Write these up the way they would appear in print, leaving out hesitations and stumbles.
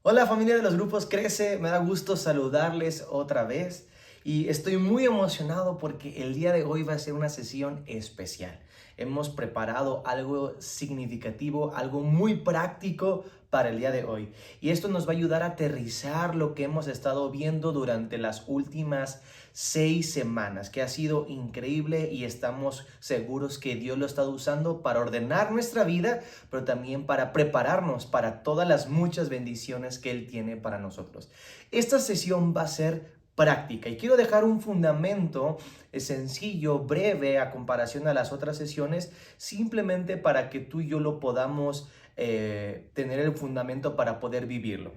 Hola familia de los grupos Crece, me da gusto saludarles otra vez y estoy muy emocionado porque el día de hoy va a ser una sesión especial. Hemos preparado algo significativo, algo muy práctico para el día de hoy y esto nos va a ayudar a aterrizar lo que hemos estado viendo durante las últimas 6 semanas, que ha sido increíble y estamos seguros que Dios lo ha estado usando para ordenar nuestra vida, pero también para prepararnos para todas las muchas bendiciones que Él tiene para nosotros. Esta sesión va a ser práctica y quiero dejar un fundamento sencillo, breve a comparación a las otras sesiones, simplemente para que tú y yo lo podamos tener el fundamento para poder vivirlo.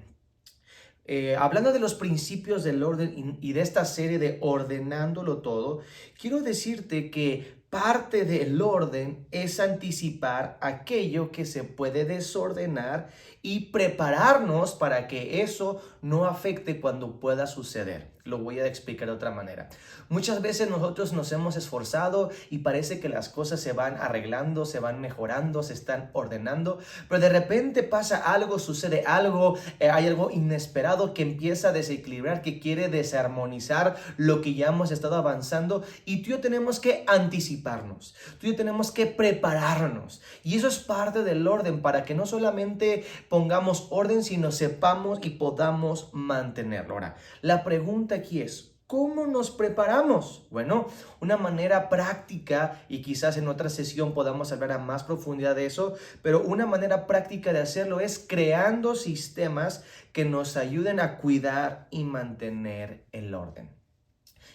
Hablando de los principios del orden y de esta serie de ordenándolo todo, quiero decirte que parte del orden es anticipar aquello que se puede desordenar y prepararnos para que eso no afecte cuando pueda suceder. Lo voy a explicar de otra manera. Muchas veces nosotros nos hemos esforzado y parece que las cosas se van arreglando, se van mejorando, se están ordenando, pero de repente pasa algo, sucede algo, hay algo inesperado que empieza a desequilibrar, que quiere desarmonizar lo que ya hemos estado avanzando, y tú y yo tenemos que anticiparnos, tú y yo tenemos que prepararnos, y eso es parte del orden para que no solamente pongamos orden, sino sepamos y podamos mantenerlo. Ahora, la pregunta aquí es: ¿cómo nos preparamos? Bueno, una manera práctica, y quizás en otra sesión podamos hablar a más profundidad de eso, pero una manera práctica de hacerlo es creando sistemas que nos ayuden a cuidar y mantener el orden.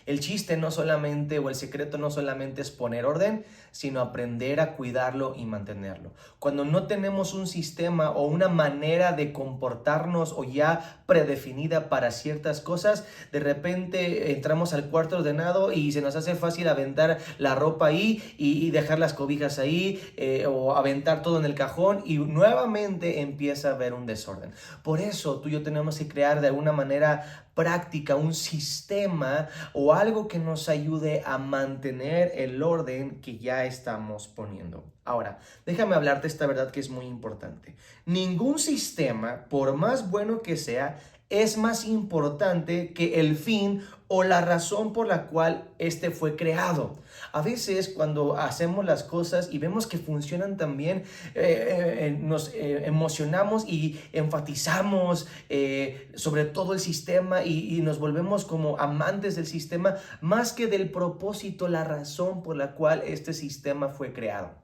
El chiste no solamente, o el secreto no solamente es poner orden, sino aprender a cuidarlo y mantenerlo. Cuando no tenemos un sistema o una manera de comportarnos o ya predefinida para ciertas cosas, de repente entramos al cuarto ordenado y se nos hace fácil aventar la ropa ahí y dejar las cobijas ahí, o aventar todo en el cajón, y nuevamente empieza a haber un desorden. Por eso tú y yo tenemos que crear de alguna manera práctica un sistema o algo que nos ayude a mantener el orden que ya estamos poniendo. Ahora, déjame hablarte esta verdad que es muy importante. Ningún sistema, por más bueno que sea, es más importante que el fin o la razón por la cual este fue creado. A veces cuando hacemos las cosas y vemos que funcionan tan bien, nos emocionamos y enfatizamos sobre todo el sistema, y nos volvemos como amantes del sistema más que del propósito, la razón por la cual este sistema fue creado.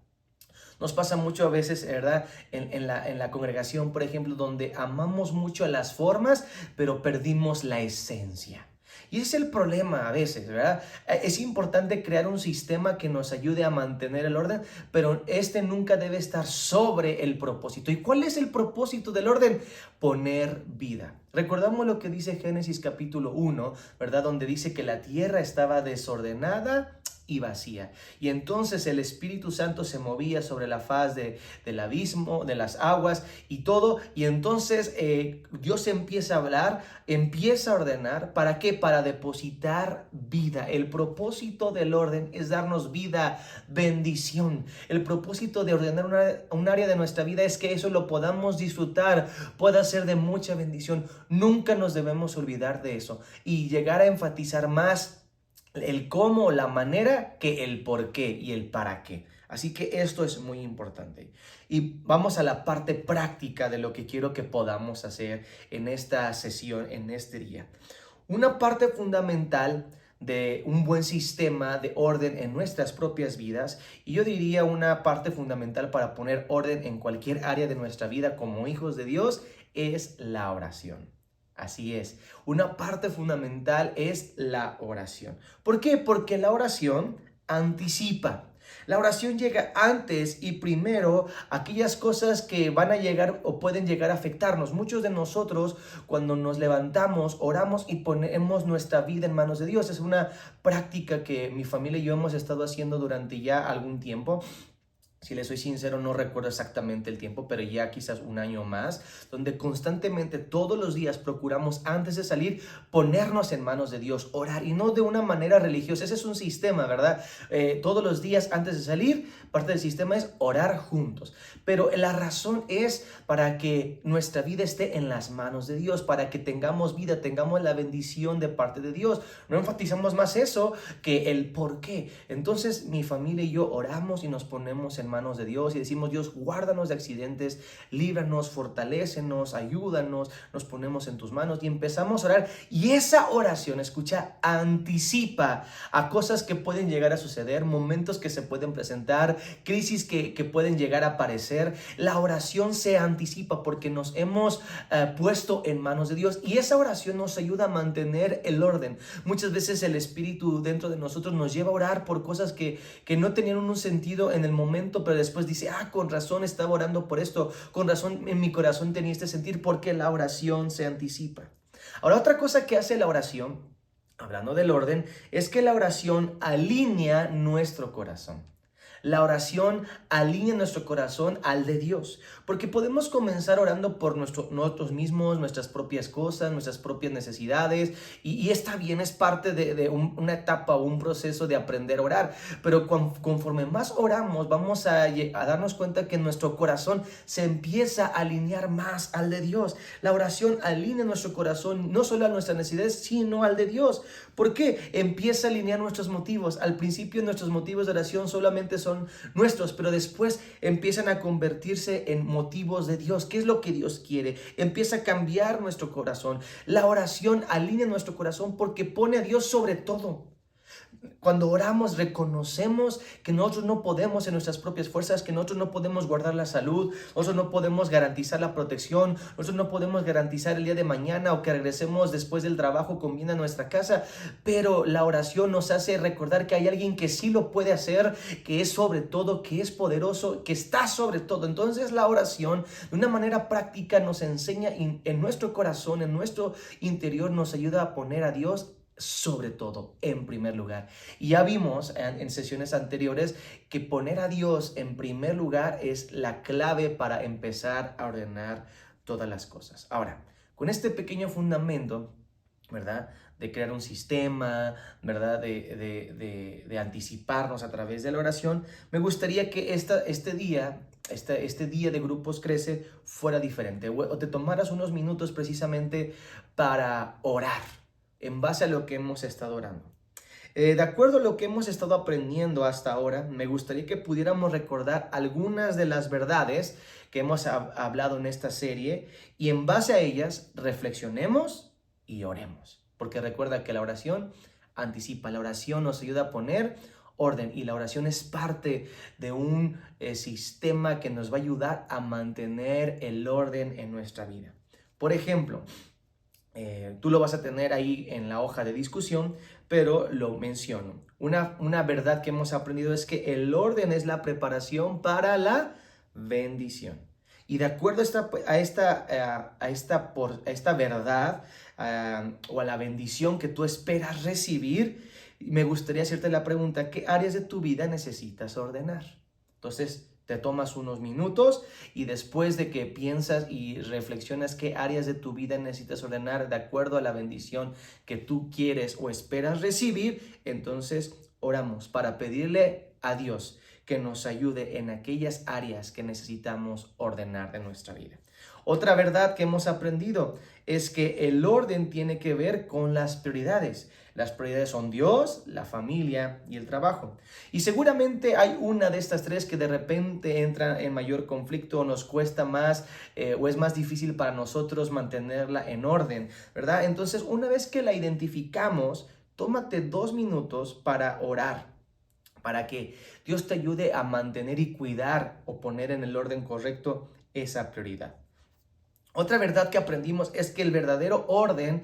Nos pasa mucho a veces, ¿verdad? En la congregación, por ejemplo, donde amamos mucho las formas, pero perdimos la esencia. Y ese es el problema a veces, ¿verdad? Es importante crear un sistema que nos ayude a mantener el orden, pero este nunca debe estar sobre el propósito. ¿Y cuál es el propósito del orden? Poner vida. Recordamos lo que dice Génesis capítulo 1, ¿verdad? Donde dice que la tierra estaba desordenada y vacía. Y entonces el Espíritu Santo se movía sobre la faz del abismo, de las aguas y todo. Y entonces Dios empieza a hablar, empieza a ordenar. ¿Para qué? Para depositar vida. El propósito del orden es darnos vida, bendición. El propósito de ordenar un área de nuestra vida es que eso lo podamos disfrutar, pueda ser de mucha bendición. Nunca nos debemos olvidar de eso y llegar a enfatizar más el cómo, la manera, que el por qué y el para qué. Así que esto es muy importante. Y vamos a la parte práctica de lo que quiero que podamos hacer en esta sesión, en este día. Una parte fundamental de un buen sistema de orden en nuestras propias vidas, y yo diría una parte fundamental para poner orden en cualquier área de nuestra vida como hijos de Dios, es la oración. Así es, una parte fundamental es la oración. ¿Por qué? Porque la oración anticipa. La oración llega antes y primero aquellas cosas que van a llegar o pueden llegar a afectarnos. Muchos de nosotros, cuando nos levantamos, oramos y ponemos nuestra vida en manos de Dios. Es una práctica que mi familia y yo hemos estado haciendo durante ya algún tiempo. Si le soy sincero, no recuerdo exactamente el tiempo, pero ya quizás un año más, donde constantemente todos los días procuramos antes de salir ponernos en manos de Dios, orar y no de una manera religiosa. Ese es un sistema, ¿verdad? Todos los días antes de salir, parte del sistema es orar juntos. Pero la razón es para que nuestra vida esté en las manos de Dios, para que tengamos vida, tengamos la bendición de parte de Dios. No enfatizamos más eso que el por qué. Entonces mi familia y yo oramos y nos ponemos en manos de Dios y decimos: Dios, guárdanos de accidentes, líbranos, fortalécenos, ayúdanos, nos ponemos en tus manos y empezamos a orar. Y esa oración, escucha, anticipa a cosas que pueden llegar a suceder, momentos que se pueden presentar, crisis que pueden llegar a aparecer. La oración se anticipa porque nos hemos puesto en manos de Dios, y esa oración nos ayuda a mantener el orden. Muchas veces el Espíritu dentro de nosotros nos lleva a orar por cosas que no tenían un sentido en el momento, pero después dice: con razón estaba orando por esto, con razón en mi corazón tenía este sentir, porque la oración se anticipa. Ahora, otra cosa que hace la oración, hablando del orden, es que la oración alinea nuestro corazón. La oración alinea nuestro corazón al de Dios, porque podemos comenzar orando por nosotros mismos, nuestras propias cosas, nuestras propias necesidades, y está bien, es parte de una etapa o un proceso de aprender a orar, pero conforme más oramos, vamos a darnos cuenta que nuestro corazón se empieza a alinear más al de Dios. La oración alinea nuestro corazón no solo a nuestras necesidades, sino al de Dios. ¿Por qué? Empieza a alinear nuestros motivos. Al principio nuestros motivos de oración solamente son nuestros, pero después empiezan a convertirse en motivos de Dios. ¿Qué es lo que Dios quiere? Empieza a cambiar nuestro corazón. La oración alinea nuestro corazón porque pone a Dios sobre todo. Cuando oramos, reconocemos que nosotros no podemos en nuestras propias fuerzas, que nosotros no podemos guardar la salud, nosotros no podemos garantizar la protección, nosotros no podemos garantizar el día de mañana o que regresemos después del trabajo con bien a nuestra casa, pero la oración nos hace recordar que hay alguien que sí lo puede hacer, que es sobre todo, que es poderoso, que está sobre todo. Entonces la oración de una manera práctica nos enseña en nuestro corazón, en nuestro interior, nos ayuda a poner a Dios sobre todo, en primer lugar. Y ya vimos en sesiones anteriores que poner a Dios en primer lugar es la clave para empezar a ordenar todas las cosas. Ahora, con este pequeño fundamento, ¿verdad?, de crear un sistema, ¿verdad?, de anticiparnos a través de la oración, me gustaría que este día de Grupos Crece fuera diferente, o te tomaras unos minutos precisamente para orar en base a lo que hemos estado orando. De acuerdo a lo que hemos estado aprendiendo hasta ahora, me gustaría que pudiéramos recordar algunas de las verdades que hemos hablado en esta serie, y en base a ellas reflexionemos y oremos. Porque recuerda que la oración anticipa, la oración nos ayuda a poner orden, y la oración es parte de un sistema que nos va a ayudar a mantener el orden en nuestra vida. Por ejemplo, tú lo vas a tener ahí en la hoja de discusión, pero lo menciono. Una verdad que hemos aprendido es que el orden es la preparación para la bendición. Y de acuerdo a esta verdad o a la bendición que tú esperas recibir, me gustaría hacerte la pregunta: ¿qué áreas de tu vida necesitas ordenar? Entonces, te tomas unos minutos y después de que piensas y reflexionas qué áreas de tu vida necesitas ordenar de acuerdo a la bendición que tú quieres o esperas recibir, entonces oramos para pedirle a Dios que nos ayude en aquellas áreas que necesitamos ordenar de nuestra vida. Otra verdad que hemos aprendido es que el orden tiene que ver con las prioridades. Las prioridades son Dios, la familia y el trabajo. Y seguramente hay una de estas tres que de repente entra en mayor conflicto, o nos cuesta más o es más difícil para nosotros mantenerla en orden, ¿verdad? Entonces, una vez que la identificamos, tómate 2 minutos para orar, para que Dios te ayude a mantener y cuidar o poner en el orden correcto esa prioridad. Otra verdad que aprendimos es que el verdadero orden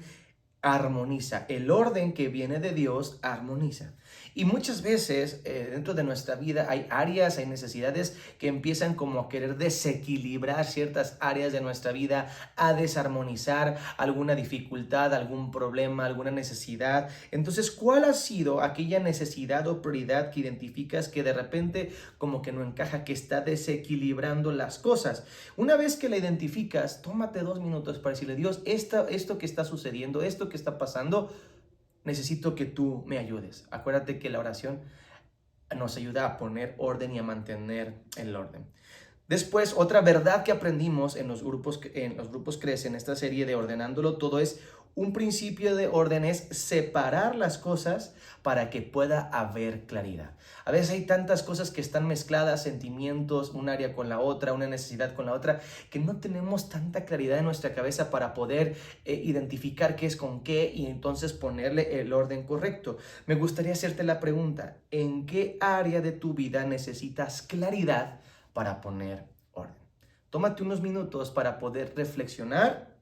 armoniza. El orden que viene de Dios armoniza. Y muchas veces dentro de nuestra vida hay áreas, hay necesidades que empiezan como a querer desequilibrar ciertas áreas de nuestra vida, a desarmonizar alguna dificultad, algún problema, alguna necesidad. Entonces, ¿cuál ha sido aquella necesidad o prioridad que identificas que de repente como que no encaja, que está desequilibrando las cosas? Una vez que la identificas, tómate 2 minutos para decirle: Dios, esto que está sucediendo, esto que está pasando, necesito que tú me ayudes. Acuérdate que la oración nos ayuda a poner orden y a mantener el orden. Después, otra verdad que aprendimos en los grupos Crece, en esta serie de Ordenándolo Todo, es un principio de orden: es separar las cosas para que pueda haber claridad. A veces hay tantas cosas que están mezcladas, sentimientos, un área con la otra, una necesidad con la otra, que no tenemos tanta claridad en nuestra cabeza para poder identificar qué es con qué y entonces ponerle el orden correcto. Me gustaría hacerte la pregunta: ¿en qué área de tu vida necesitas claridad para poner orden? Tómate unos minutos para poder reflexionar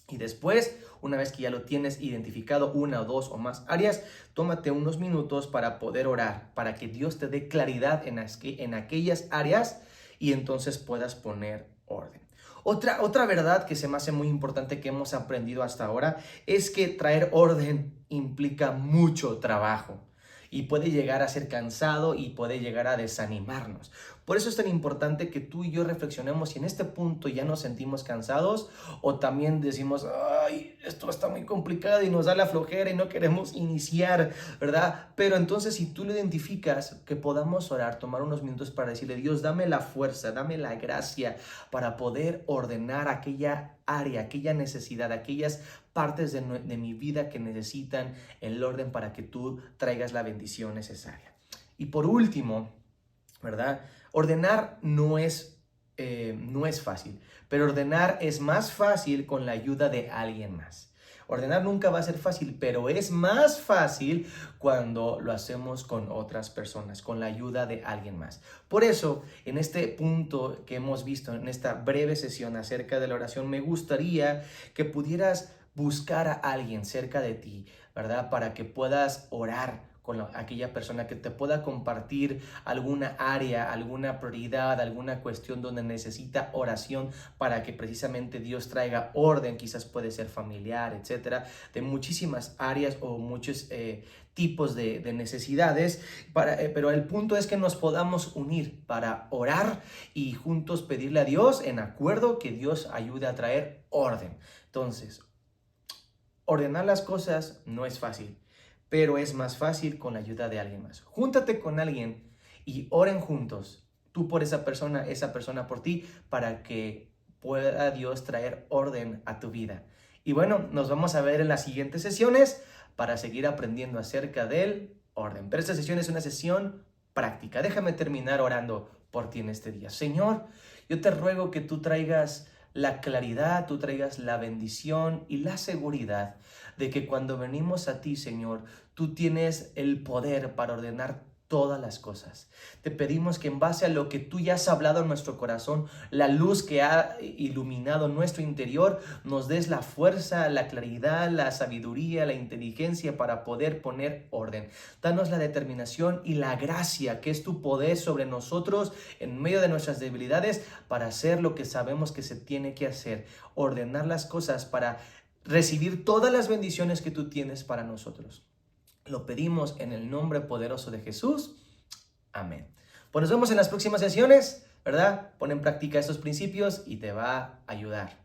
y después, una vez que ya lo tienes identificado, una o dos o más áreas, tómate unos minutos para poder orar, para que Dios te dé claridad en aquellas áreas y entonces puedas poner orden. Otra verdad que se me hace muy importante que hemos aprendido hasta ahora es que traer orden implica mucho trabajo. Y puede llegar a ser cansado y puede llegar a desanimarnos. Por eso es tan importante que tú y yo reflexionemos si en este punto ya nos sentimos cansados o también decimos: ay, esto está muy complicado y nos da la flojera y no queremos iniciar, ¿verdad? Pero entonces, si tú lo identificas, que podamos orar, tomar unos minutos para decirle: Dios, dame la fuerza, dame la gracia para poder ordenar aquella área, aquella necesidad, aquellas partes de mi vida que necesitan el orden para que tú traigas la bendición necesaria. Y por último, ¿verdad? Ordenar no es fácil, pero ordenar es más fácil con la ayuda de alguien más. Ordenar nunca va a ser fácil, pero es más fácil cuando lo hacemos con otras personas, con la ayuda de alguien más. Por eso, en este punto que hemos visto, en esta breve sesión acerca de la oración, me gustaría que pudieras buscar a alguien cerca de ti, ¿verdad? Para que puedas orar con aquella persona, que te pueda compartir alguna área, alguna prioridad, alguna cuestión donde necesita oración para que precisamente Dios traiga orden. Quizás puede ser familiar, etcétera, de muchísimas áreas o muchos tipos de necesidades, pero el punto es que nos podamos unir para orar y juntos pedirle a Dios en acuerdo que Dios ayude a traer orden. Entonces, ordenar las cosas no es fácil, pero es más fácil con la ayuda de alguien más. Júntate con alguien y oren juntos, tú por esa persona por ti, para que pueda Dios traer orden a tu vida. Y bueno, nos vamos a ver en las siguientes sesiones para seguir aprendiendo acerca del orden. Pero esta sesión es una sesión práctica. Déjame terminar orando por ti en este día. Señor, yo te ruego que tú traigas la claridad, tú traigas la bendición y la seguridad de que cuando venimos a ti, Señor, tú tienes el poder para ordenar todas las cosas. Te pedimos que en base a lo que tú ya has hablado en nuestro corazón, la luz que ha iluminado nuestro interior, nos des la fuerza, la claridad, la sabiduría, la inteligencia para poder poner orden. Danos la determinación y la gracia que es tu poder sobre nosotros en medio de nuestras debilidades para hacer lo que sabemos que se tiene que hacer, ordenar las cosas para recibir todas las bendiciones que tú tienes para nosotros. Lo pedimos en el nombre poderoso de Jesús. Amén. Pues nos vemos en las próximas sesiones, ¿verdad? Pon en práctica estos principios y te va a ayudar.